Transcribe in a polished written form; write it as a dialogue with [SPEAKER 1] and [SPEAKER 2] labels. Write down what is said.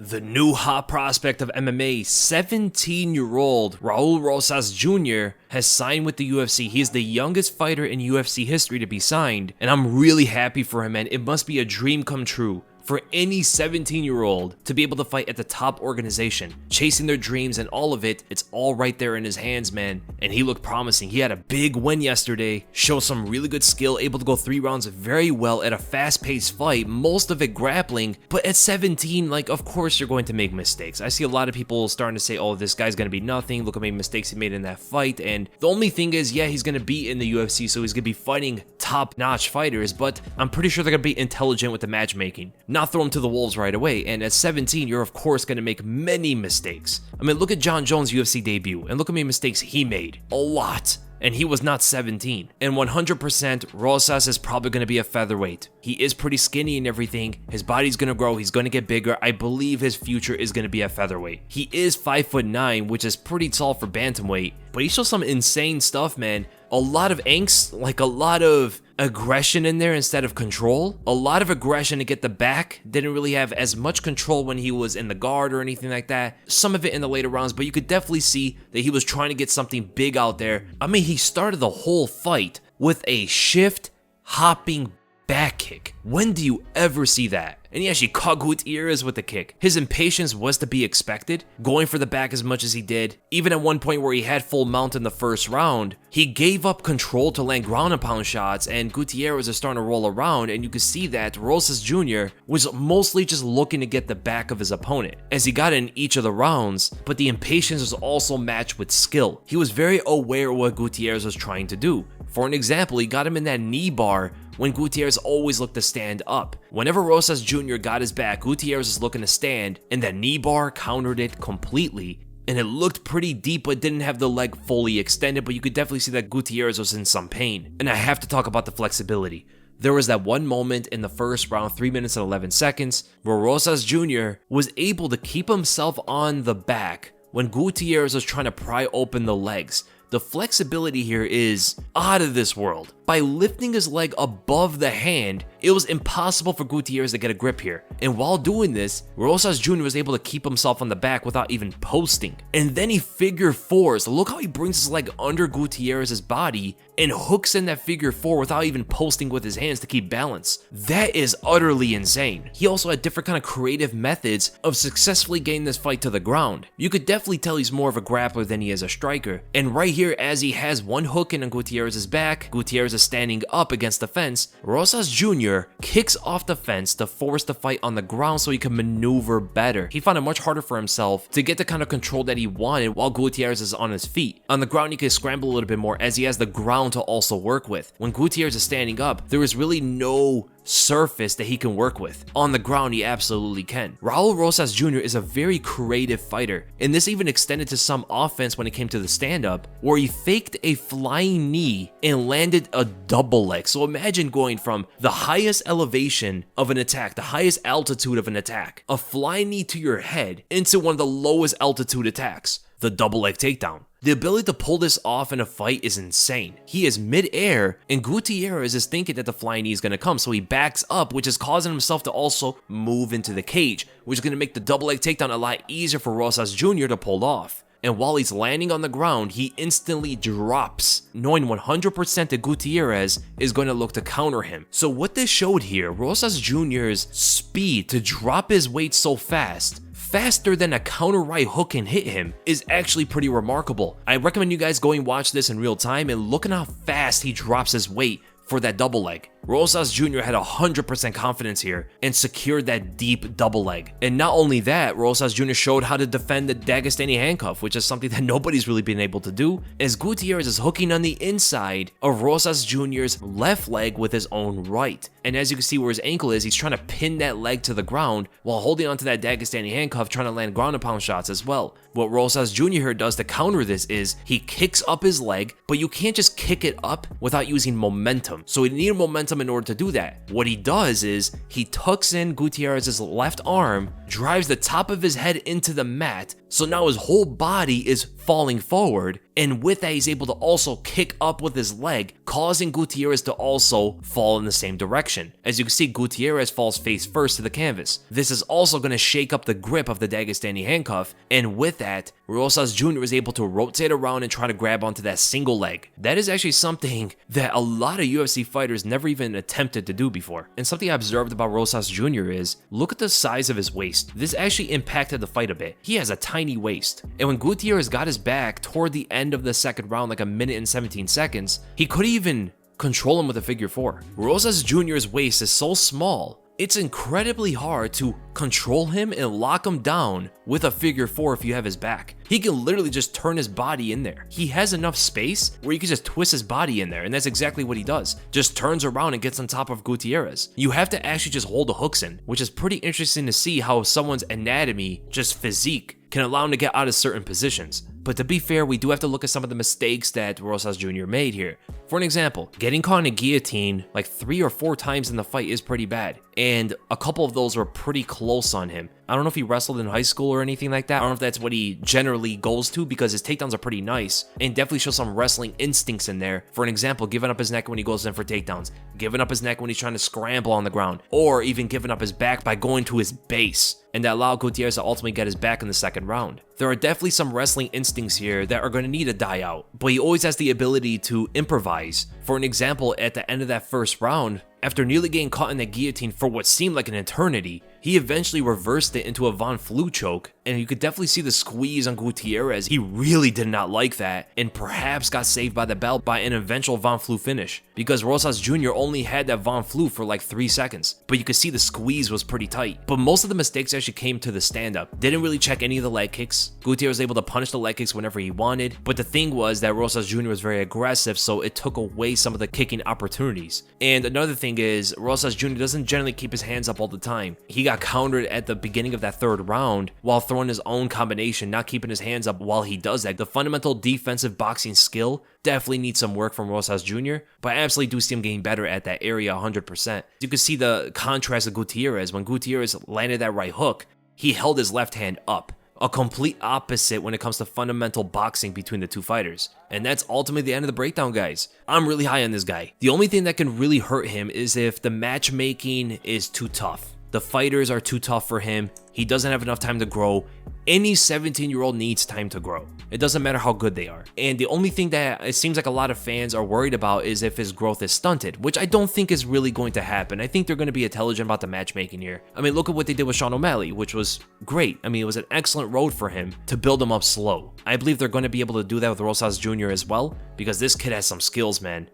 [SPEAKER 1] The new hot prospect of MMA, 17-year-old Raul Rosas Jr. has signed with the UFC. He is the youngest fighter in UFC history to be signed, and I'm really happy for him, man. It must be a dream come true for any 17-year-old to be able to fight at the top organization, chasing their dreams and all of it. It's all right there in his hands, man. And he looked promising. He had a big win yesterday, showed some really good skill, able to go 3 rounds very well at a fast-paced fight, most of it grappling. But at 17, like, of course you're going to make mistakes. I see a lot of people starting to say, oh, this guy's gonna be nothing. Look how many mistakes he made in that fight. And the only thing is, yeah, he's gonna be in the UFC, so he's gonna be fighting top-notch fighters, but I'm pretty sure they're gonna be intelligent with the matchmaking. Not throw him to the wolves right away, and at 17, you're of course going to make many mistakes. I mean, look at John Jones' UFC debut, and look how many mistakes he made. A lot. And he was not 17. And 100%, Rosas is probably going to be a featherweight. He is pretty skinny and everything. His body's going to grow. He's going to get bigger. I believe his future is going to be a featherweight. He is 5'9", which is pretty tall for bantamweight, but he shows some insane stuff, man. A lot of angst, like a lot of aggression in there instead of control. A lot of aggression to get the back. Didn't really have as much control when he was in the guard or anything like that. Some of it in the later rounds, but you could definitely see that he was trying to get something big out there. I mean, he started the whole fight with a shift hopping back kick. When do you ever see that? And he actually caught Gutierrez with the kick. His impatience was to be expected, going for the back as much as he did. Even at one point where he had full mount in the first round, he gave up control to land ground and pound shots, and Gutierrez is starting to roll around, and you can see that Rosas Jr. was mostly just looking to get the back of his opponent, as he got in each of the rounds, but the impatience was also matched with skill. He was very aware of what Gutierrez was trying to do. For an example, he got him in that knee bar when Gutierrez always looked to stand up. Whenever Rosas Jr. got his back, Gutierrez was looking to stand, and that knee bar countered it completely. And it looked pretty deep, but didn't have the leg fully extended, but you could definitely see that Gutierrez was in some pain. And I have to talk about the flexibility. There was that one moment in the first round, 3 minutes and 11 seconds, where Rosas Jr. was able to keep himself on the back when Gutierrez was trying to pry open the legs. The flexibility here is out of this world. By lifting his leg above the hand, it was impossible for Gutierrez to get a grip here. And while doing this, Rosas Jr. was able to keep himself on the back without even posting. And then he figure fours. Look how he brings his leg under Gutierrez's body and hooks in that figure four without even posting with his hands to keep balance. That is utterly insane. He also had different kind of creative methods of successfully getting this fight to the ground. You could definitely tell he's more of a grappler than he is a striker. And right here, as he has one hook in on Gutierrez's back, Gutierrez is standing up against the fence, Rosas Jr. kicks off the fence to force the fight on the ground so he can maneuver better. He found it much harder for himself to get the kind of control that he wanted while Gutierrez is on his feet. On the ground, he can scramble a little bit more as he has the ground to also work with. When Gutierrez is standing up, there is really no surface that he can work with. On the ground, he absolutely can. Raul Rosas Jr. is a very creative fighter, and this even extended to some offense when it came to the stand-up, where he faked a flying knee and landed a double leg. So imagine going from the highest elevation of an attack, the highest altitude of an attack, a flying knee to your head, into one of the lowest altitude attacks, the double leg takedown. The ability to pull this off in a fight is insane. He is mid-air, and Gutierrez is thinking that the flying knee is going to come, so he backs up, which is causing himself to also move into the cage, which is going to make the double leg takedown a lot easier for Rosas Jr. to pull off. And while he's landing on the ground, he instantly drops, knowing 100% that Gutierrez is going to look to counter him. So what this showed here, Rosas Jr.'s speed to drop his weight so fast, faster than a counter right hook can hit him, is actually pretty remarkable. I recommend you guys going watch this in real time and look at how fast he drops his weight for that double leg. Rosas Jr. had 100% confidence here and secured that deep double leg. And not only that, Rosas Jr. showed how to defend the Dagestani handcuff, which is something that nobody's really been able to do, as Gutierrez is hooking on the inside of Rosas Jr.'s left leg with his own right. And as you can see where his ankle is, he's trying to pin that leg to the ground while holding onto that Dagestani handcuff, trying to land ground and pound shots as well. What Rosas Jr. here does to counter this is he kicks up his leg, but you can't just kick it up without using momentum. So he needed momentum in order to do that. What he does is he tucks in Gutierrez's left arm, drives the top of his head into the mat, So now his whole body is falling forward, and with that he's able to also kick up with his leg, causing Gutierrez to also fall in the same direction. As you can see, Gutierrez falls face first to the canvas. This is also going to shake up the grip of the Dagestani handcuff, and with that, Rosas Jr. is able to rotate around and try to grab onto that single leg. That is actually something that a lot of UFC fighters never even attempted to do before. And something I observed about Rosas Jr. is, look at the size of his waist. This actually impacted the fight a bit. He has a tiny waist, and when Gutierrez got his back toward the end of the second round, like a minute and 17 seconds, he could even control him with a figure four. Rosas Jr.'s waist is so small, it's incredibly hard to control him and lock him down with a figure four if you have his back. He can literally just turn his body in there. He has enough space where you can just twist his body in there, and that's exactly what he does. Just turns around and gets on top of Gutierrez. You have to actually just hold the hooks in, which is pretty interesting to see how someone's anatomy, just physique, can allow him to get out of certain positions. But to be fair, we do have to look at some of the mistakes that Rosas Jr. made here. For an example, getting caught in a guillotine like 3 or 4 times in the fight is pretty bad, and a couple of those were pretty close on him. I don't know if he wrestled in high school or anything like that. I don't know if that's what he generally goes to, because his takedowns are pretty nice and definitely show some wrestling instincts in there. For an example, giving up his neck when he goes in for takedowns, giving up his neck when he's trying to scramble on the ground, or even giving up his back by going to his base, and that allowed Gutierrez to ultimately get his back in the second round. There are definitely some wrestling instincts here that are going to need to die out, but he always has the ability to improvise. For an example, at the end of that first round, after nearly getting caught in that guillotine for what seemed like an eternity, he eventually reversed it into a Von Flue choke, and you could definitely see the squeeze on Gutierrez. He really did not like that, and perhaps got saved by the bell by an eventual Von Flue finish, because Rosas Jr. only had that Von Flue for like 3 seconds, but you could see the squeeze was pretty tight. But most of the mistakes actually came to the stand-up. Didn't really check any of the leg kicks. Gutierrez was able to punish the leg kicks whenever he wanted, but the thing was that Rosas Jr. was very aggressive, so it took away some of the kicking opportunities. And another thing is, Rosas Jr. doesn't generally keep his hands up all the time. He got countered at the beginning of that third round while throwing his own combination, not keeping his hands up while he does that. The fundamental defensive boxing skill definitely needs some work from Rosas Jr., but I absolutely do see him getting better at that area 100%. You can see the contrast of Gutierrez. When Gutierrez landed that right hook, he held his left hand up. A complete opposite when it comes to fundamental boxing between the two fighters. And that's ultimately the end of the breakdown, guys. I'm really high on this guy. The only thing that can really hurt him is if the matchmaking is too tough. The fighters are too tough for him. He doesn't have enough time to grow. Any 17-year-old needs time to grow. It doesn't matter how good they are. And the only thing that it seems like a lot of fans are worried about is if his growth is stunted, which I don't think is really going to happen. I think they're going to be intelligent about the matchmaking here. I mean, look at what they did with Sean O'Malley, which was great. I mean, it was an excellent road for him to build him up slow. I believe they're going to be able to do that with Rosas Jr. as well, because this kid has some skills, man.